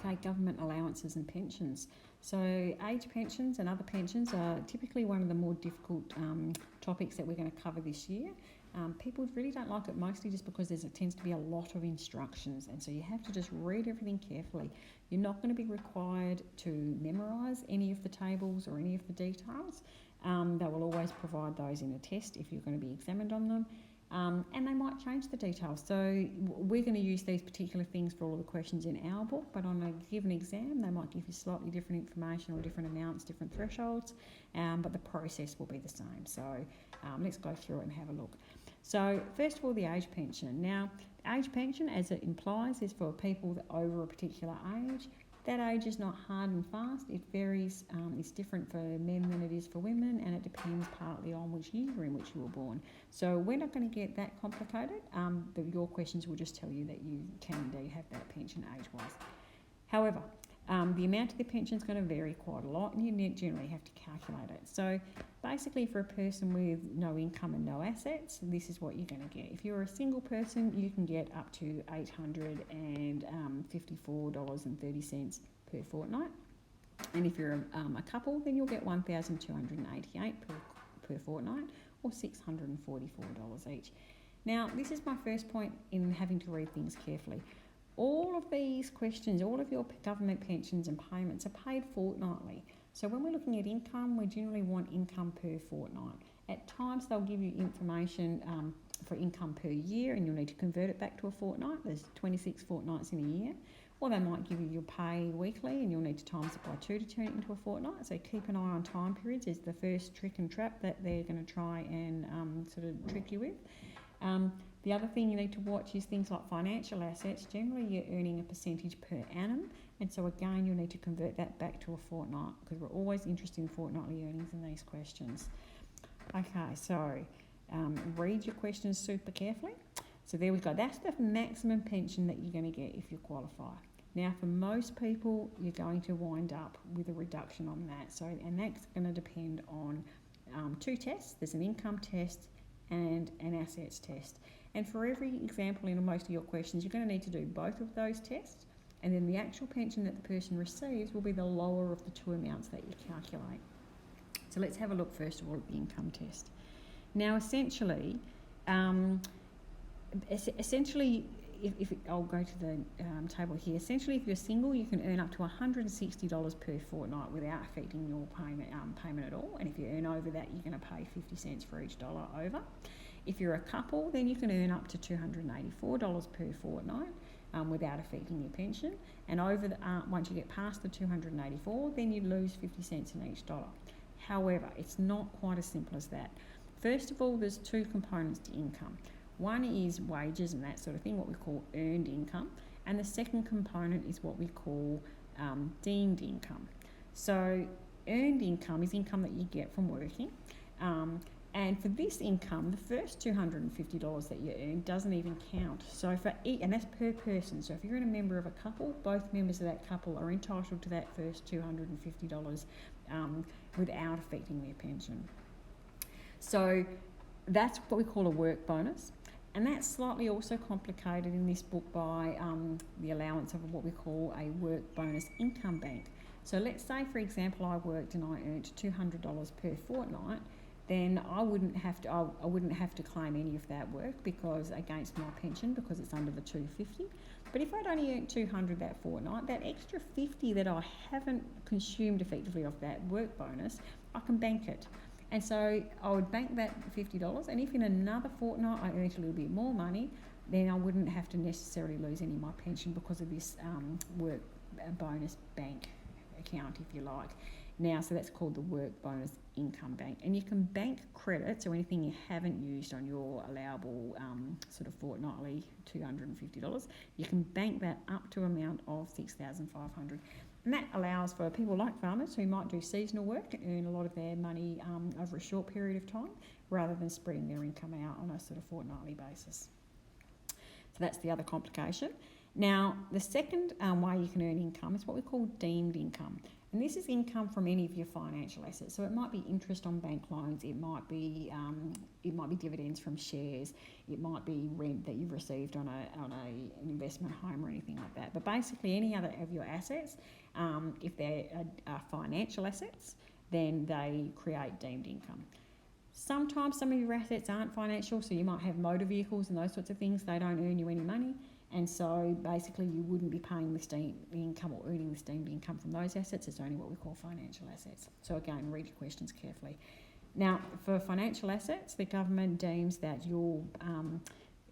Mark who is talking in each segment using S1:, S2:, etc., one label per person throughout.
S1: Okay, government allowances and pensions. So age pensions and other pensions are typically one of the more difficult topics that we're going to cover this year. People really don't like it, mostly just because there tends to be a lot of instructions, and so you have to just read everything carefully. You're not going to be required to memorise any of the tables or any of the details. They will always provide those in a test if you're going to be examined on them. And they might change the details. So we're going to use these particular things for all the questions in our book, but on a given exam they might give you slightly different information or different amounts, different thresholds, but the process will be the same. So let's go through it and have a look. So first of all, the age pension. Now, age pension, as it implies, is for people that over a particular age. That age is not hard and fast. It varies. It's different for men than it is for women, and it depends partly on which year in which you were born. So we're not going to get that complicated. Your questions will just tell you that you can indeed have that pension age-wise. However, the amount of the pension is going to vary quite a lot, and you generally have to calculate it. So basically, for a person with no income and no assets, this is what you're going to get. If you're a single person, you can get up to $854.30 per fortnight. And if you're a couple, then you'll get $1,288 per fortnight, or $644 each. Now, this is my first point in having to read things carefully. All of these questions, all of your government pensions and payments are paid fortnightly. So when we're looking at income, we generally want income per fortnight. At times they'll give you information for income per year, and you'll need to convert it back to a fortnight. There's 26 fortnights in a year. Or they might give you your pay weekly, and you'll need to times it by 2 to turn it into a fortnight. So keep an eye on time periods is the first trick and trap that they're going to try and sort of trick you with. The other thing you need to watch is things like financial assets. Generally, you're earning a percentage per annum, and so again, you'll need to convert that back to a fortnight, because we're always interested in fortnightly earnings in these questions. Okay, so read your questions super carefully. So there we go. That's the maximum pension that you're going to get if you qualify. Now, for most people, you're going to wind up with a reduction on that. So, and that's going to depend on two tests. There's an income test and an assets test. And for every example in most of your questions, you're going to need to do both of those tests, and then the actual pension that the person receives will be the lower of the two amounts that you calculate. So let's have a look first of all at the income test. Now, essentially, I'll go to the table here. Essentially, if you're single, you can earn up to $160 per fortnight without affecting your payment at all. And if you earn over that, you're going to pay 50 cents for each dollar over. If you're a couple, then you can earn up to $284 per fortnight without affecting your pension. And over once you get past the $284, then you lose 50 cents in each dollar. However, it's not quite as simple as that. First of all, there's two components to income. One is wages and that sort of thing, what we call earned income, and the second component is what we call deemed income. So earned income is income that you get from working, and for this income, the first $250 that you earn doesn't even count. So and that's per person. So if you're a member of a couple, both members of that couple are entitled to that first $250 without affecting their pension. So that's what we call a work bonus. And that's slightly also complicated in this book by the allowance of what we call a work bonus income bank. So let's say, for example, I worked and I earned $200 per fortnight, then I wouldn't have to claim any of that work because against my pension, because it's under the $250. But if I'd only earned $200 that fortnight, that extra $50 that I haven't consumed effectively of that work bonus, I can bank it. And so I would bank that $50, and if in another fortnight I earned a little bit more money, then I wouldn't have to necessarily lose any of my pension because of this work bonus bank account, if you like. Now, so that's called the work bonus income bank. And you can bank credits, or anything you haven't used on your allowable sort of fortnightly $250. You can bank that up to an amount of $6,500. And that allows for people like farmers who might do seasonal work to earn a lot of their money over a short period of time, rather than spreading their income out on a sort of fortnightly basis. So that's the other complication. Now, the second way you can earn income is what we call deemed income. And this is income from any of your financial assets. So it might be interest on bank loans, it might be dividends from shares, it might be rent that you've received on an investment home or anything like that. But basically, any other of your assets, if they're financial assets, then they create deemed income. Sometimes some of your assets aren't financial, so you might have motor vehicles and those sorts of things. They don't earn you any money. And so basically you wouldn't be paying this deemed income or earning this deemed income from those assets. It's only what we call financial assets. So again, read your questions carefully. Now, for financial assets, the government deems that you'll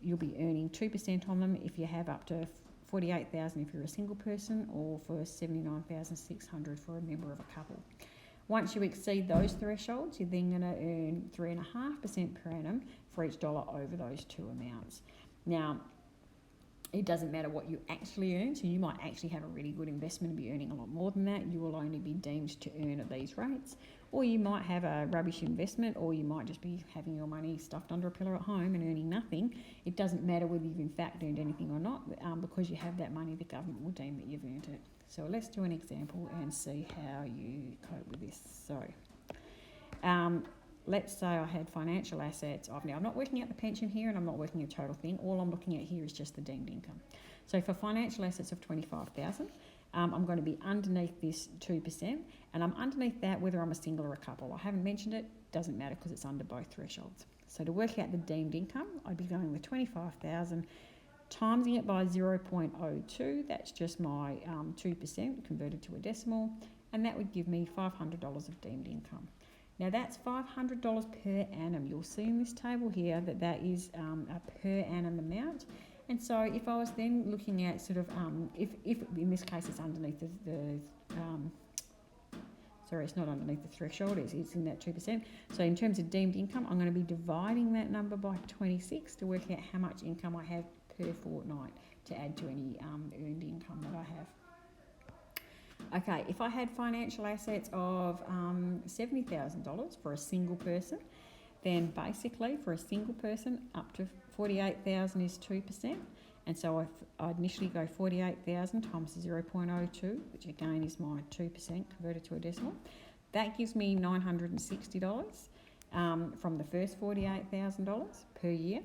S1: be earning 2% on them if you have up to $48,000 if you're a single person, or for $79,600 for a member of a couple. Once you exceed those thresholds, you're then going to earn 3.5% per annum for each dollar over those two amounts. Now, it doesn't matter what you actually earn, so you might actually have a really good investment and be earning a lot more than that. You will only be deemed to earn at these rates. Or you might have a rubbish investment, or you might just be having your money stuffed under a pillow at home and earning nothing. It doesn't matter whether you've in fact earned anything or not, because you have that money, the government will deem that you've earned it. So let's do an example and see how you cope with this. So let's say I had financial assets of, now I'm not working out the pension here and I'm not working a total thing. All I'm looking at here is just the deemed income. So for financial assets of $25,000, I'm going to be underneath this 2%, and I'm underneath that whether I'm a single or a couple. I haven't mentioned it, doesn't matter because it's under both thresholds. So to work out the deemed income, I'd be going with 25,000, timesing it by 0.02, that's just my 2% converted to a decimal, and that would give me $500 of deemed income. Now that's $500 per annum. You'll see in this table here that is a per annum amount. And so if I was then looking at sort of, if in this case it's underneath it's not underneath the threshold, it's in that 2%. So in terms of deemed income, I'm going to be dividing that number by 26 to work out how much income I have per fortnight to add to any earned income that I have. Okay, if I had financial assets of $70,000 for a single person, then basically for a single person up to $48,000 is 2%. And so I'd initially go 48,000 times 0.02, which again is my 2% converted to a decimal. That gives me $960 from the first $48,000 per year.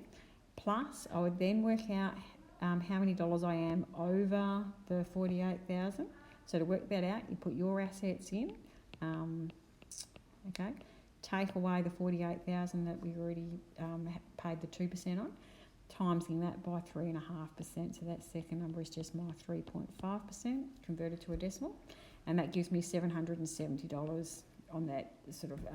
S1: Plus, I would then work out how many dollars I am over the 48,000. So to work that out, you put your assets in, take away the 48,000 that we already paid the 2% on, timesing that by 3.5%. So that second number is just my 3.5% converted to a decimal, and that gives me $770 on that sort of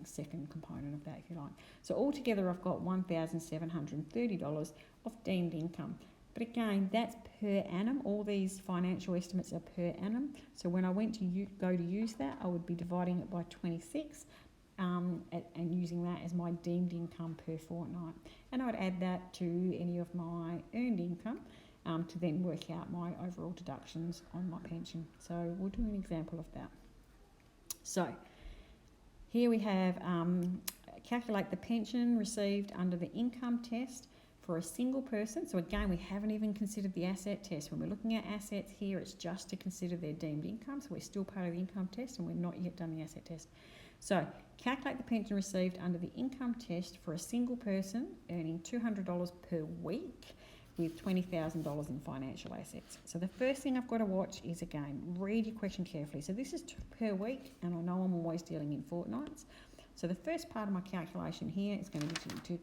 S1: second component of that, if you like. So altogether, I've got $1,730 of deemed income. But again, that's per annum. All these financial estimates are per annum. So when I went to go to use that, I would be dividing it by 26 and using that as my deemed income per fortnight. And I would add that to any of my earned income to then work out my overall deductions on my pension. So we'll do an example of that. So here we have calculate the pension received under the income test for a single person. So again, we haven't even considered the asset test. When we're looking at assets here, it's just to consider their deemed income. So we're still part of the income test and we're not yet done the asset test. So calculate the pension received under the income test for a single person earning $200 per week with $20,000 in financial assets. So the first thing I've got to watch is, again, read your question carefully. So this is per week, and I know I'm always dealing in fortnights. So the first part of my calculation here is going to be to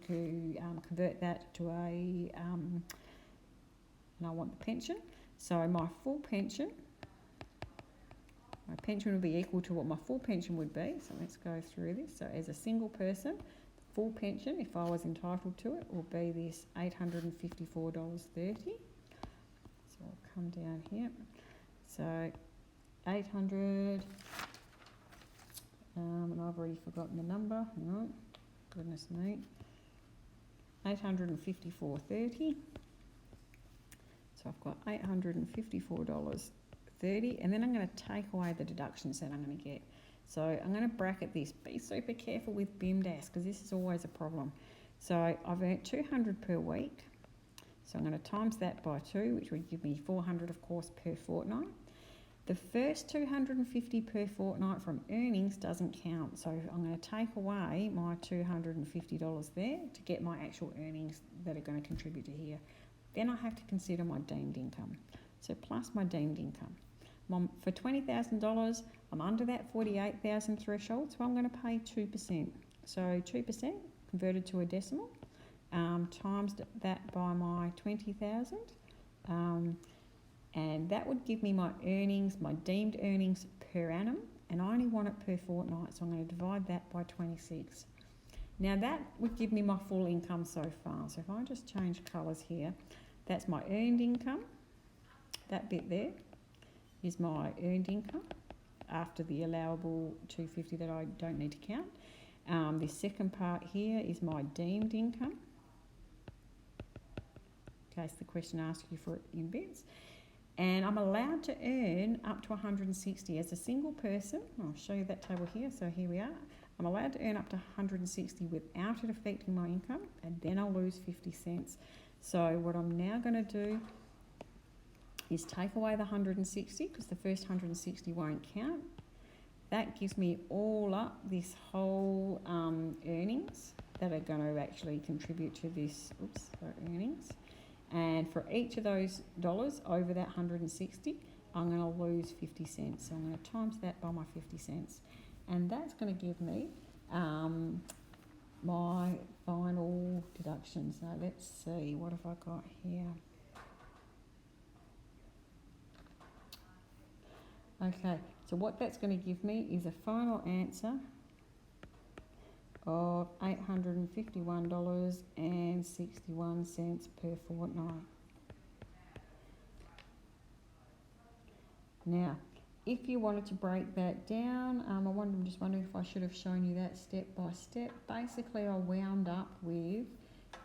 S1: convert that to and I want the pension. So my full pension, my pension would be equal to what my full pension would be. So let's go through this. So as a single person, full pension, if I was entitled to it, will be this $854.30. So I'll come down here. So 800. And I've already forgotten the number. No, goodness me. $854.30. So I've got $854.30, and then I'm going to take away the deductions that I'm going to get. So I'm going to bracket this. Be super careful with BIMDAS because this is always a problem. So I've earned $200 per week. So I'm going to times that by 2, which would give me 400, of course, per fortnight. The first 250 per fortnight from earnings doesn't count, so I'm going to take away my $250 there to get my actual earnings that are going to contribute to here. Then I have to consider my deemed income. So plus my deemed income. For $20,000, I'm under that $48,000 threshold, so I'm going to pay 2%. So 2% converted to a decimal, times that by my 20,000. And that would give me my earnings, my deemed earnings per annum, and I only want it per fortnight, so I'm going to divide that by 26. Now that would give me my full income so far. So if I just change colours here, that's my earned income. That bit there is my earned income after the allowable 250 that I don't need to count. The second part here is my deemed income, in case the question asks you for it in bits. And I'm allowed to earn up to 160 as a single person. I'll show you that table here. So here we are. I'm allowed to earn up to 160 without it affecting my income, and then I'll lose 50 cents. So what I'm now going to do is take away the 160, because the first 160 won't count. That gives me all up this whole earnings that are going to actually contribute to this, earnings. And for each of those dollars over that 160, I'm going to lose 50 cents. So I'm going to times that by my 50 cents. And that's going to give me my final deductions. Now let's see, what have I got here? Okay, so what that's going to give me is a final answer of $851.61 per fortnight. Now, if you wanted to break that down, I'm just wondering if I should have shown you that step by step. Basically, I wound up with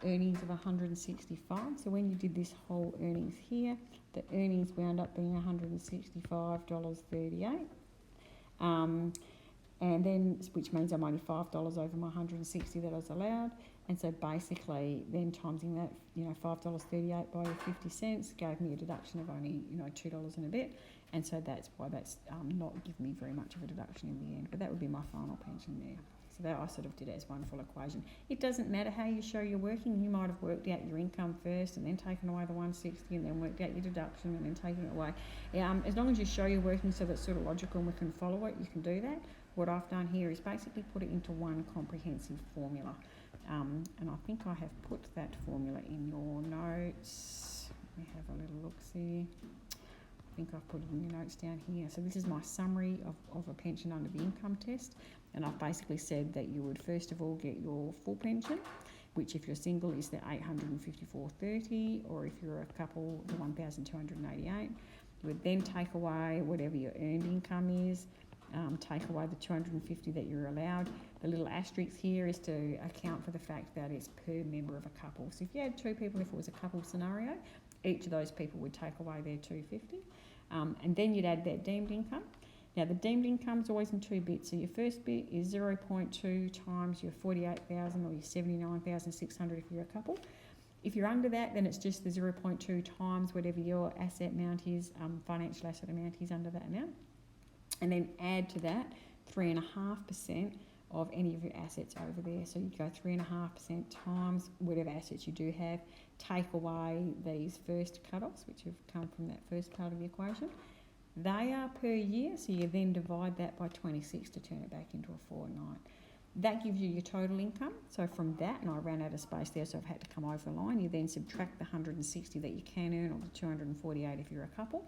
S1: earnings of 165. So when you did this whole earnings here, the earnings wound up being $165.38. And then, which means I'm only $5 over my 160 that I was allowed. And so basically then timesing that, $5.38 by 50 cents gave me a deduction of only, $2 and a bit. And so that's why that's not giving me very much of a deduction in the end. But that would be my final pension there. So that I sort of did it as one full equation. It doesn't matter how you show you're working. You might have worked out your income first and then taken away the 160 and then worked out your deduction and then taken it away. As long as you show you're working so that's sort of logical and we can follow it, you can do that. What I've done here is basically put it into one comprehensive formula. And I think I have put that formula in your notes. Let me have a little look-see. I think I've put it in your notes down here. So this is my summary of a pension under the income test. And I've basically said that you would first of all get your full pension, which if you're single is the $854.30, or if you're a couple, the $1,288. You would then take away whatever your earned income is, take away the 250 that you're allowed. The little asterisk here is to account for the fact that it's per member of a couple. So if you had two people, if it was a couple scenario, each of those people would take away their 250, and then you'd add their deemed income. Now the deemed income is always in two bits. So your first bit is 0.2 times your 48,000 or your 79,600 if you're a couple. If you're under that, then it's just the 0.2 times whatever your asset amount is, financial asset amount is under that amount. And then add to that 3.5% of any of your assets over there. So you go 3.5% times whatever assets you do have, take away these first cut-offs, which have come from that first part of the equation. They are per year, so you then divide that by 26 to turn it back into a fortnight. That gives you your total income. So from that, and I ran out of space there, so I've had to come over the line, you then subtract the 160 that you can earn, or the 248 if you're a couple.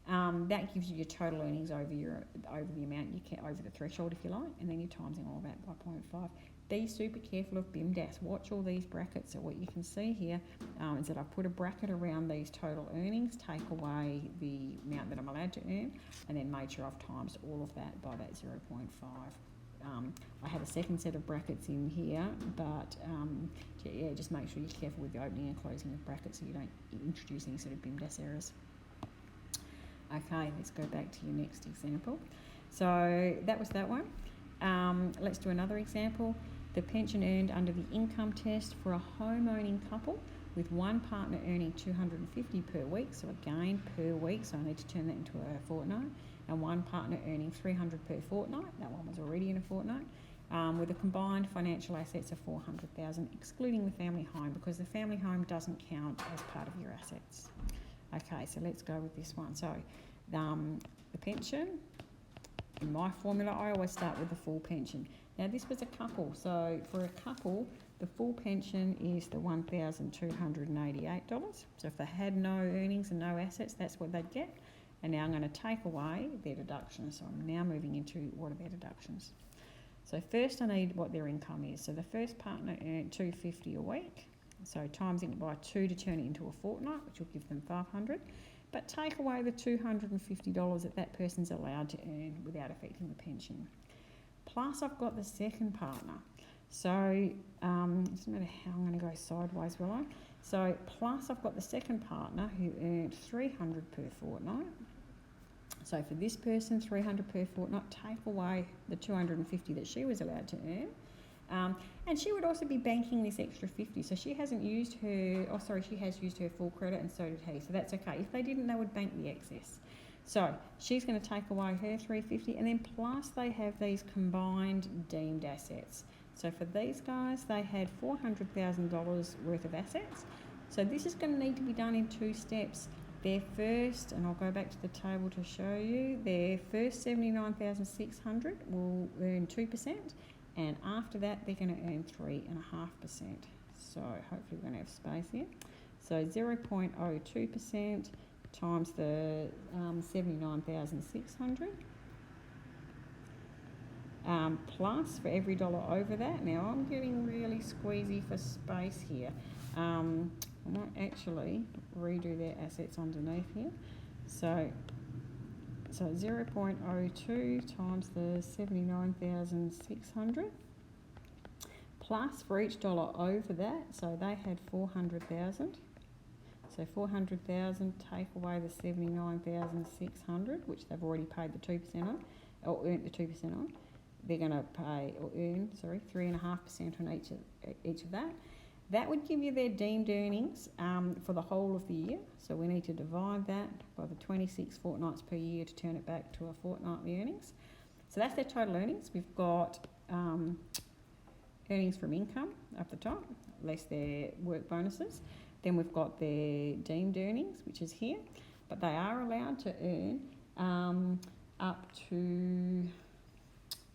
S1: That gives you your total earnings over the amount you can, over the threshold if you like, and then you're timesing all that by 0.5. Be super careful of BIMDAS. Watch all these brackets. So what you can see here is that I've put a bracket around these total earnings, take away the amount that I'm allowed to earn, and then made sure I've times all of that by that 0.5. I had a second set of brackets in here, but just make sure you're careful with the opening and closing of brackets so you don't introduce any sort of BIMDAS errors. Okay, let's go back to your next example. So that was that one. Let's do another example. The pension earned under the income test for a home owning couple with one partner earning $250 per week, so again per week, so I need to turn that into a fortnight, and one partner earning $300 per fortnight, that one was already in a fortnight, with a combined financial assets of $400,000, excluding the family home, because the family home doesn't count as part of your assets. Okay, so let's go with this one. So the pension, in my formula, I always start with the full pension. Now this was a couple, so for a couple, the full pension is the $1,288. So if they had no earnings and no assets, that's what they'd get. And now I'm going to take away their deductions. So I'm now moving into what are their deductions. So first I need what their income is. So the first partner earned $250 a week. So times it by 2 to turn it into a fortnight, which will give them $500. But take away the $250 that that person's allowed to earn without affecting the pension. Plus I've got the second partner. So it doesn't matter how I'm going to go sideways, will I? So plus I've got the second partner who earned $300 per fortnight. So for this person, $300 per fortnight, take away the $250 that she was allowed to earn. And she would also be banking this extra $50. So she hasn't used her, she has used her full credit, and so did he. So that's okay. If they didn't, they would bank the excess. So she's going to take away her $350, and then plus they have these combined deemed assets. So for these guys, they had $400,000 worth of assets. So this is going to need to be done in 2 steps. Their first, and I'll go back to the table to show you, their first $79,600 will earn 2%, and after that they're going to earn 3.5%. So hopefully we're going to have space here. So 0.02% times the 79,600. Plus for every dollar over that. Now I'm getting really squeezy for space here. I might actually redo their assets underneath here. So 0.02 times the 79,600 plus for each dollar over that. So they had 400,000. So 400,000 take away the 79,600, which they've already paid the 2% on, or earned the 2% on. They're going to pay or earn 3.5% on each of that. That would give you their deemed earnings for the whole of the year. So we need to divide that by the 26 fortnights per year to turn it back to a fortnightly earnings. So that's their total earnings. We've got earnings from income up the top, less their work bonuses. Then we've got their deemed earnings, which is here. But they are allowed to earn up to...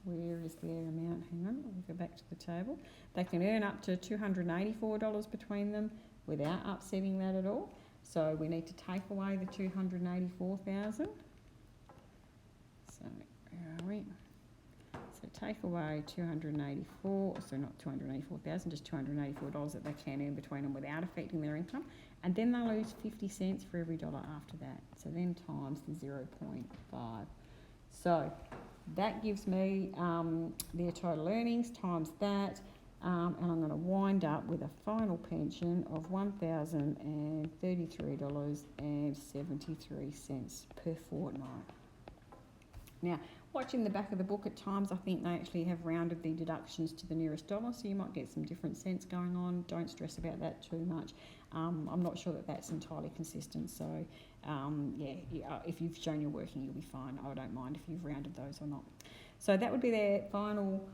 S1: Where is their amount? Hang on, we'll go back to the table. They can earn up to $284 between them without upsetting that at all. So we need to take away the $284,000. So where are we? So take away 284, so not 284,000, just $284 that they can earn between them without affecting their income. And then they lose 50 cents for every dollar after that. So then times the 0.5. So that gives me their total earnings times that, and I'm going to wind up with a final pension of $1,033.73 per fortnight. Now, watching the back of the book at times, I think they actually have rounded the deductions to the nearest dollar, so you might get some different cents going on. Don't stress about that too much. I'm not sure that that's entirely consistent, so if you've shown you're working, you'll be fine. I don't mind if you've rounded those or not. So that would be their final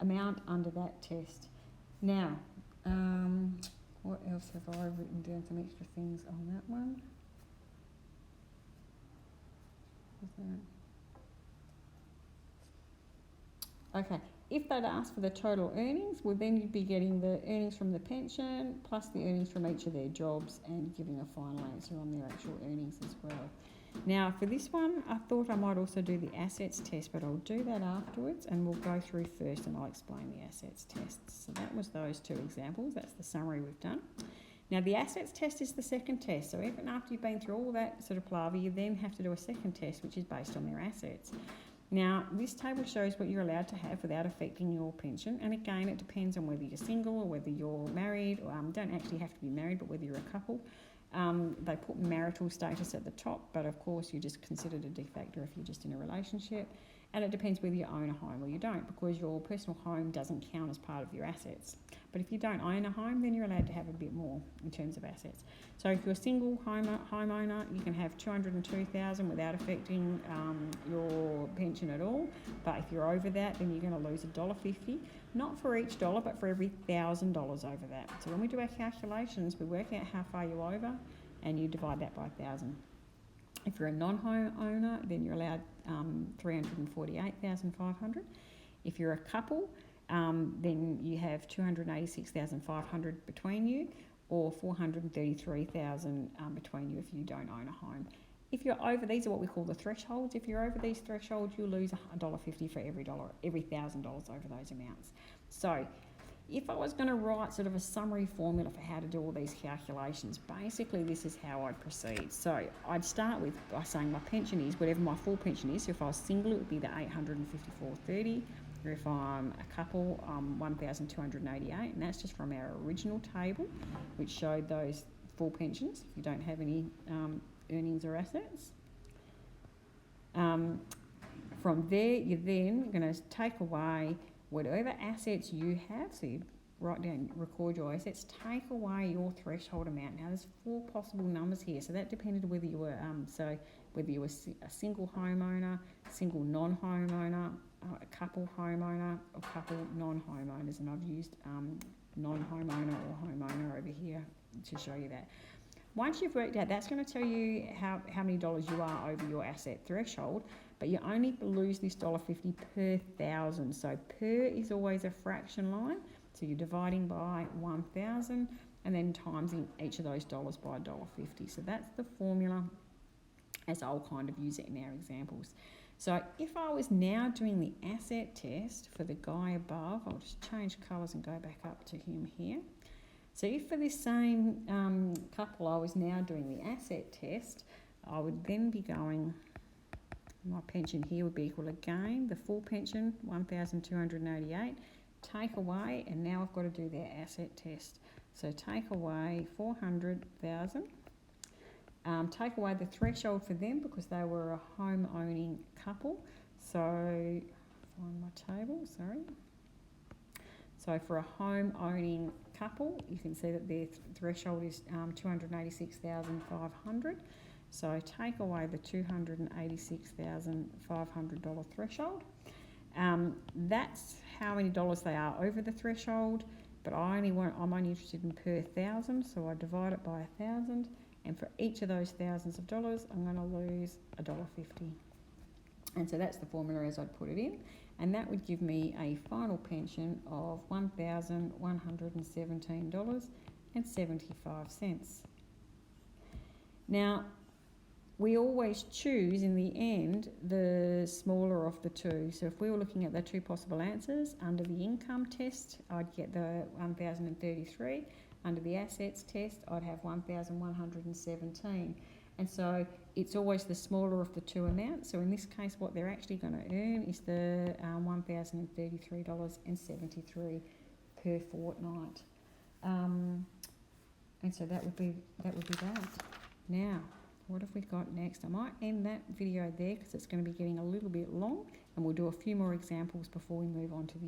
S1: amount under that test. Now, what else have I written down? Some extra things on that one. Okay, if they'd asked for the total earnings, well then you'd be getting the earnings from the pension plus the earnings from each of their jobs and giving a final answer on their actual earnings as well. Now for this one, I thought I might also do the assets test, but I'll do that afterwards and we'll go through first and I'll explain the assets tests. So that was those 2 examples, that's the summary we've done. Now the assets test is the second test, so even after you've been through all that sort of palaver, you then have to do a second test which is based on their assets. Now, this table shows what you're allowed to have without affecting your pension. And again, it depends on whether you're single or whether you're married. Or, don't actually have to be married, but whether you're a couple. They put marital status at the top, but of course you're just considered a de facto if you're just in a relationship. And it depends whether you own a home or you don't, because your personal home doesn't count as part of your assets. But if you don't own a home, then you're allowed to have a bit more in terms of assets. So if you're a single homeowner, you can have $202,000 without affecting your pension at all. But if you're over that, then you're going to lose $1.50, not for each dollar, but for every $1,000 over that. So when we do our calculations, we work out how far you're over, and you divide that by 1,000. If you're a non-homeowner, then you're allowed $348,500. If you're a couple, then you have $286,500 between you, or $433,000 between you if you don't own a home. If you're over, these are what we call the thresholds. If you're over these thresholds, you'll lose $1.50 for every $1,000 over those amounts. So if I was going to write sort of a summary formula for how to do all these calculations, basically this is how I'd proceed. So I'd start with by saying my pension is whatever my full pension is. So if I was single, it would be the $854.30. Or if I'm a couple, $1,288, and that's just from our original table, which showed those full pensions if you don't have any earnings or assets. From there, you're then going to take away whatever assets you have. So you write down, record your assets, take away your threshold amount. Now there's 4 possible numbers here, so that depended whether you were whether you were a single homeowner, single non-homeowner, a couple homeowner, or couple non-homeowners, and I've used non-homeowner or homeowner over here to show you that. Once you've worked out, that's going to tell you how many dollars you are over your asset threshold, but you only lose this $1.50 per 1,000. So per is always a fraction line, so you're dividing by 1,000 and then timesing each of those dollars by $1.50. So that's the formula as I'll kind of use it in our examples. So if I was now doing the asset test for the guy above, I'll just change colours and go back up to him here. So if for this same couple I was now doing the asset test, I would then be going, my pension here would be equal again, the full pension, $1,288, take away, and now I've got to do their asset test. So take away $400,000. Take away the threshold for them because they were a home-owning couple. So, find my table, sorry. So for a home-owning couple, you can see that their threshold is $286,500. So take away the $286,500 threshold. That's how many dollars they are over the threshold, but I'm only interested in per 1,000, so I divide it by 1,000. And for each of those thousands of dollars, I'm going to lose $1.50. And so that's the formula as I'd put it in. And that would give me a final pension of $1,117.75. Now, we always choose, in the end, the smaller of the two. So if we were looking at the 2 possible answers, under the income test, I'd get the $1,033. Under the assets test, I'd have $1,117. And so it's always the smaller of the 2 amounts. So in this case, what they're actually going to earn is the $1,033.73 per fortnight. And so that would be that. Now, what have we got next? I might end that video there because it's going to be getting a little bit long, and we'll do a few more examples before we move on to the